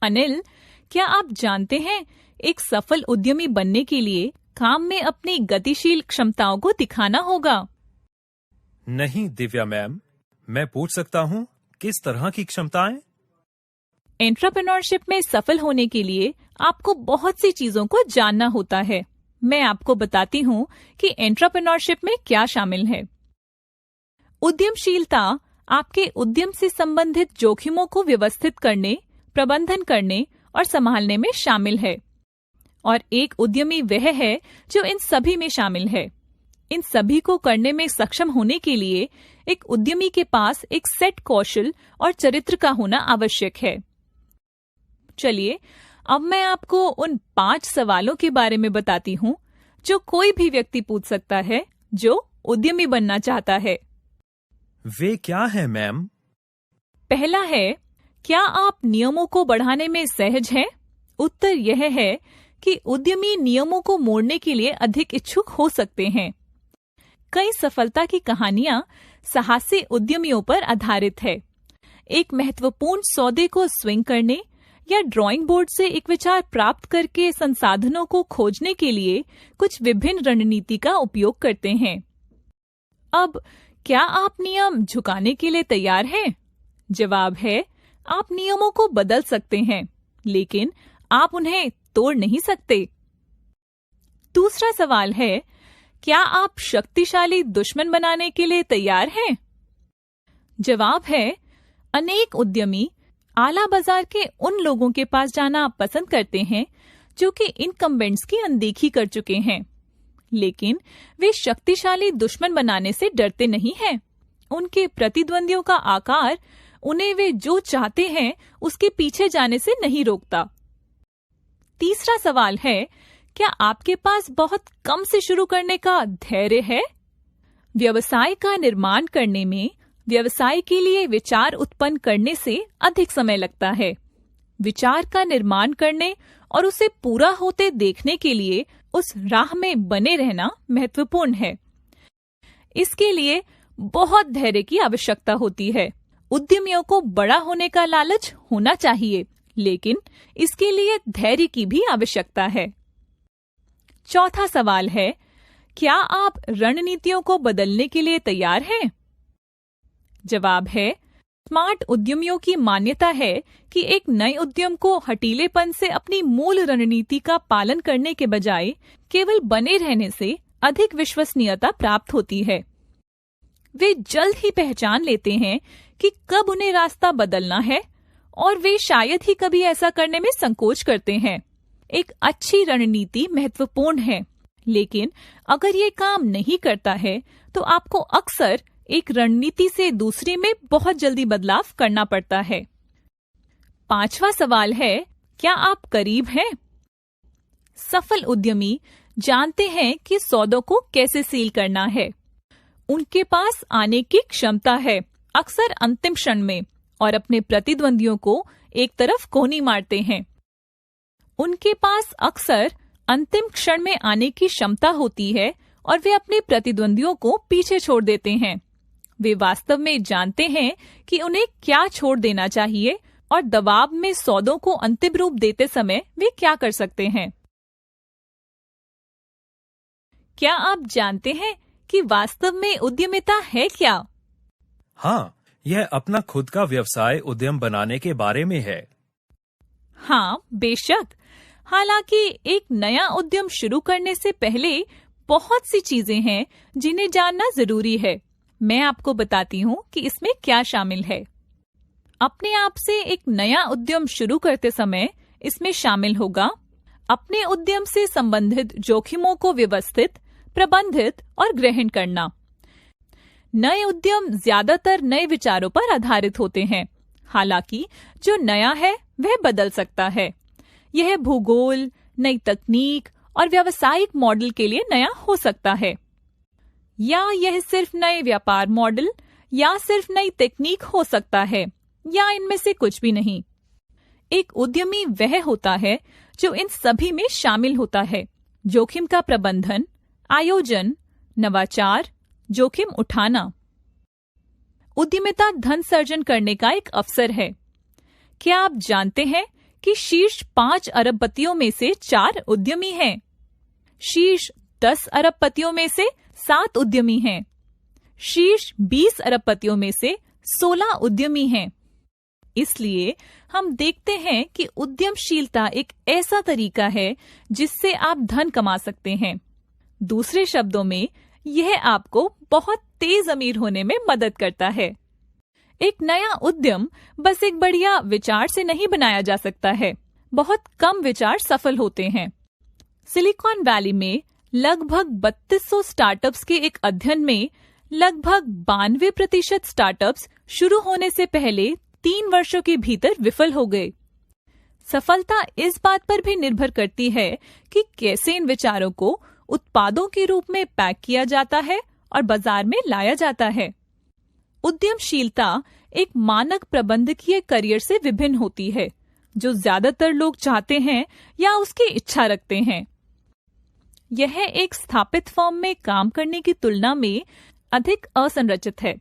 अनिल, क्या आप जानते हैं एक सफल उद्यमी बनने के लिए काम में अपनी गतिशील क्षमताओं को दिखाना होगा? नहीं दिव्या मैम, मैं पूछ सकता हूँ किस तरह की क्षमताएं? एंटरप्रेन्योरशिप में सफल होने के लिए आपको बहुत सी चीजों को जानना होता है। मैं आपको बताती हूँ कि एंटरप्रेन्योरशिप में क्या शामिल है। उद्यमशीलता आपके उद्यम से संबंधित जोखिमों को व्यवस्थित करने, प्रबंधन करने और संभालने में शामिल है। और एक उद्यमी वह है जो इन सभी में शामिल है। इन सभी को करने में सक्षम होने के लिए एक उद्यमी के पास एक सेट कौशल और चरित्र का होना आवश्यक है। चलिए, अब मैं आपको उन 5 सवालों के बारे में बताती हूँ जो कोई भी व्यक्ति पूछ सकता है जो उद्यमी बनना चाहता है। वे क्या है मैम? पहला है, क्या आप नियमों को बढ़ाने में सहज हैं? उत्तर यह है कि उद्यमी नियमों को मोड़ने के लिए अधिक इच्छुक हो सकते हैं। कई सफलता की कहानियां साहसी उद्यमियों पर आधारित है। एक महत्वपूर्ण सौदे को स्विंग करने या ड्राइंग बोर्ड से एक विचार प्राप्त करके संसाधनों को खोजने के लिए कुछ विभिन्न रणनीति का उपयोग करते हैं। अब क्या आप नियम झुकाने के लिए तैयार हैं? जवाब है, आप नियमों को बदल सकते हैं, लेकिन आप उन्हें तोड़ नहीं सकते। दूसरा सवाल है, क्या आप शक्तिशाली दुश्मन बनाने के लिए तैयार हैं? जवाब है, अनेक उद्यमी आला बाजार के उन लोगों के पास जाना पसंद करते हैं जो कि इनकम्बेंट्स की अनदेखी कर चुके हैं, लेकिन वे शक्तिशाली दुश्मन बनाने से डरते नहीं हैं। उनके प्रतिद्वंदियों का आकार उन्हें वे जो चाहते हैं उसके पीछे जाने से नहीं रोकता। तीसरा सवाल है, क्या आपके पास बहुत कम से शुरू करने का धैर्य है? व्यवसाय का निर्माण करने में व्यवसाय के लिए विचार उत्पन्न करने से अधिक समय लगता है। विचार का निर्माण करने और उसे पूरा होते देखने के लिए उस राह में बने रहना महत्वपूर्ण है। इसके लिए बहुत धैर्य की आवश्यकता होती है। उद्यमियों को बड़ा होने का लालच होना चाहिए, लेकिन इसके लिए धैर्य की भी आवश्यकता है। चौथा सवाल है, क्या आप रणनीतियों को बदलने के लिए तैयार हैं? जवाब है, स्मार्ट उद्यमियों की मान्यता है कि एक नए उद्यम को हठीलेपन से अपनी मूल रणनीति का पालन करने के बजाय केवल बने रहने से अधिक विश्वसनीयता प्राप्त होती है। वे जल्द ही पहचान लेते हैं कि कब उन्हें रास्ता बदलना है और वे शायद ही कभी ऐसा करने में संकोच करते हैं। एक अच्छी रणनीति महत्वपूर्ण है, लेकिन अगर ये काम नहीं करता है तो आपको अक्सर एक रणनीति से दूसरी में बहुत जल्दी बदलाव करना पड़ता है। पांचवा सवाल है, क्या आप करीब हैं? सफल उद्यमी जानते हैं कि सौदों को कैसे सील करना है। उनके पास आने की क्षमता है, अक्सर अंतिम क्षण में, और अपने प्रतिद्वंदियों को एक तरफ कोहनी मारते हैं। उनके पास अक्सर अंतिम क्षण में आने की क्षमता होती है और वे अपने प्रतिद्वंदियों को पीछे छोड़ देते हैं। वे वास्तव में जानते हैं कि उन्हें क्या छोड़ देना चाहिए और दबाव में सौदों को अंतिम रूप देते समय वे क्या कर सकते हैं। क्या आप जानते हैं कि वास्तव में उद्यमिता है क्या? हाँ, यह अपना खुद का व्यवसाय उद्यम बनाने के बारे में है। हाँ, बेशक। हालांकि एक नया उद्यम शुरू करने से पहले बहुत सी चीजें हैं जिन्हें जानना जरूरी है। मैं आपको बताती हूँ कि इसमें क्या शामिल है। अपने आप से एक नया उद्यम शुरू करते समय इसमें शामिल होगा अपने उद्यम से संबंधित जोखिमों को व्यवस्थित, प्रबंधित और ग्रहण करना। नए उद्यम ज्यादातर नए विचारों पर आधारित होते हैं, हालांकि जो नया है वह बदल सकता है। यह भूगोल, नई तकनीक और व्यावसायिक मॉडल के लिए नया हो सकता है, या यह सिर्फ नए व्यापार मॉडल या सिर्फ नई तकनीक हो सकता है, या इनमें से कुछ भी नहीं। एक उद्यमी वह होता है जो इन सभी में शामिल होता है: जोखिम का प्रबंधन, आयोजन, नवाचार, जोखिम उठाना। उद्यमिता धन सर्जन करने का एक अवसर है। क्या आप जानते हैं कि शीर्ष 5 अरबपतियों में से 4 उद्यमी हैं। शीर्ष 10 अरबपतियों में से 7 उद्यमी हैं। शीर्ष 20 अरबपतियों में से 16 उद्यमी हैं। इसलिए हम देखते हैं कि उद्यमशीलता एक ऐसा तरीका है जिससे आप धन कमा सकते हैं। दूसरे शब्दों में, यह आपको बहुत तेज अमीर होने में मदद करता है। एक नया उद्यम बस एक बढ़िया विचार से नहीं बनाया जा सकता है। बहुत कम विचार सफल होते हैं। सिलिकॉन वैली में लगभग 3200 स्टार्टअप्स के एक अध्ययन में लगभग 92% स्टार्टअप्स शुरू होने से पहले 3 वर्षों के भीतर विफल हो गए। सफलता इस बात पर भी निर्भर करती है कि कैसे इन विचारों को उत्पादों के रूप में पैक किया जाता है और बाजार में लाया जाता है। उद्यमशीलता एक मानक प्रबंधकीय करियर से विभिन्न होती है, जो ज्यादातर लोग चाहते हैं या उसकी इच्छा रखते हैं। यह एक स्थापित फर्म में काम करने की तुलना में अधिक असंरचित है।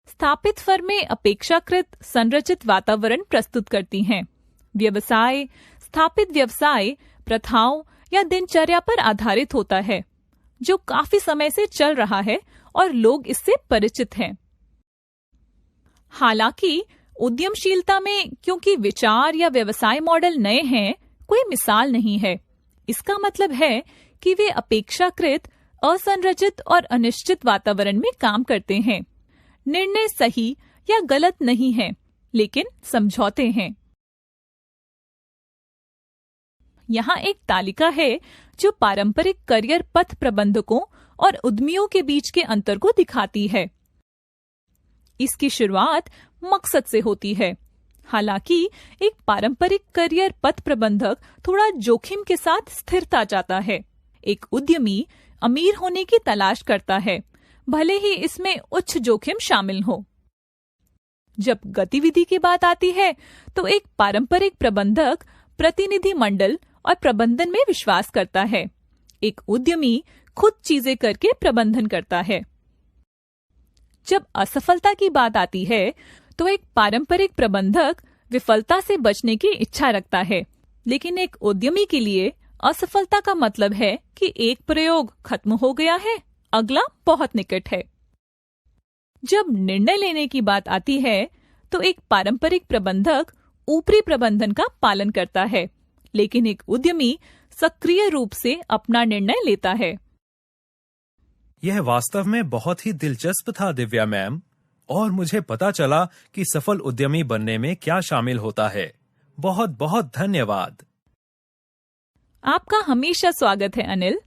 स्थापित फर्में अपेक्षाकृत संरचित वातावरण प्रस्तुत करती हैं। व्यवसाय स्थापित व्यवसाय प्रथाओं या दिनचर्या पर आधारित होता है, जो काफी समय से चल रहा है और लोग इससे परिचित हैं। हालांकि उद्यमशीलता में क्योंकि विचार या व्यवसाय मॉडल नए हैं, कोई मिसाल नहीं है। इसका मतलब है कि वे अपेक्षाकृत असंरचित और अनिश्चित वातावरण में काम करते हैं। निर्णय सही या गलत नहीं है, लेकिन समझौते हैं। यहाँ एक तालिका है जो पारंपरिक करियर पथ प्रबंधकों और उद्यमियों के बीच के अंतर को दिखाती है। इसकी शुरुआत मकसद से होती है। हालांकि एक पारंपरिक करियर पथ प्रबंधक थोड़ा जोखिम के साथ स्थिरता चाहता है। एक उद्यमी अमीर होने की तलाश करता है, भले ही इसमें उच्च जोखिम शामिल हो। जब गतिविधि की बात आती है तो एक पारंपरिक प्रबंधक प्रतिनिधि मंडल और प्रबंधन में विश्वास करता है। एक उद्यमी खुद चीजें करके प्रबंधन करता है। जब असफलता की बात आती है तो एक पारंपरिक प्रबंधक विफलता से बचने की इच्छा रखता है, लेकिन एक उद्यमी के लिए असफलता का मतलब है कि एक प्रयोग खत्म हो गया है, अगला बहुत निकट है। जब निर्णय लेने की बात आती है तो एक पारंपरिक प्रबंधक ऊपरी प्रबंधन का पालन करता है, लेकिन एक उद्यमी सक्रिय रूप से अपना निर्णय लेता है। यह वास्तव में बहुत ही दिलचस्प था दिव्या मैम, और मुझे पता चला कि सफल उद्यमी बनने में क्या शामिल होता है। बहुत बहुत धन्यवाद। आपका हमेशा स्वागत है अनिल।